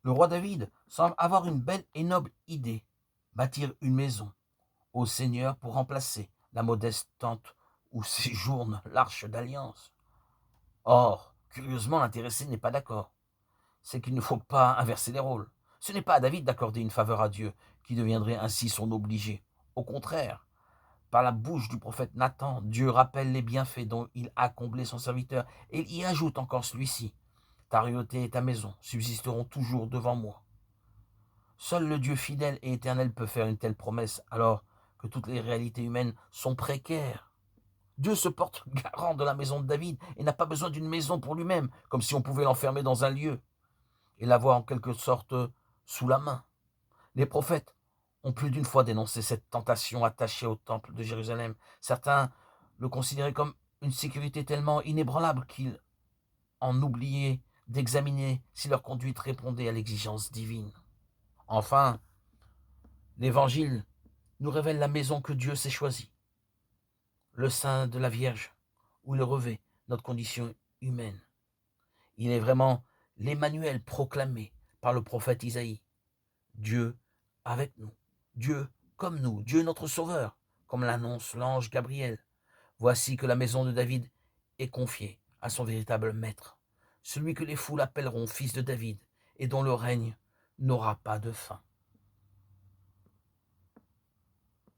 Le roi David semble avoir une belle et noble idée, bâtir une maison au Seigneur pour remplacer la modeste tente où séjourne l'arche d'alliance. Or, curieusement, l'intéressé n'est pas d'accord. C'est qu'il ne faut pas inverser les rôles. Ce n'est pas à David d'accorder une faveur à Dieu, qui deviendrait ainsi son obligé. Au contraire, par la bouche du prophète Nathan, Dieu rappelle les bienfaits dont il a comblé son serviteur, et il y ajoute encore celui-ci. Ta royauté et ta maison subsisteront toujours devant moi. Seul le Dieu fidèle et éternel peut faire une telle promesse, alors que toutes les réalités humaines sont précaires. Dieu se porte garant de la maison de David et n'a pas besoin d'une maison pour lui-même, comme si on pouvait l'enfermer dans un lieu et l'avoir en quelque sorte sous la main. Les prophètes ont plus d'une fois dénoncé cette tentation attachée au temple de Jérusalem. Certains le considéraient comme une sécurité tellement inébranlable qu'ils en oubliaient d'examiner si leur conduite répondait à l'exigence divine. Enfin, l'Évangile nous révèle la maison que Dieu s'est choisie, le sein de la Vierge, où il revêt notre condition humaine. Il est vraiment l'Emmanuel proclamé par le prophète Isaïe. Dieu avec nous, Dieu comme nous, Dieu notre Sauveur, comme l'annonce l'ange Gabriel. Voici que la maison de David est confiée à son véritable maître, celui que les foules appelleront fils de David et dont le règne n'aura pas de fin.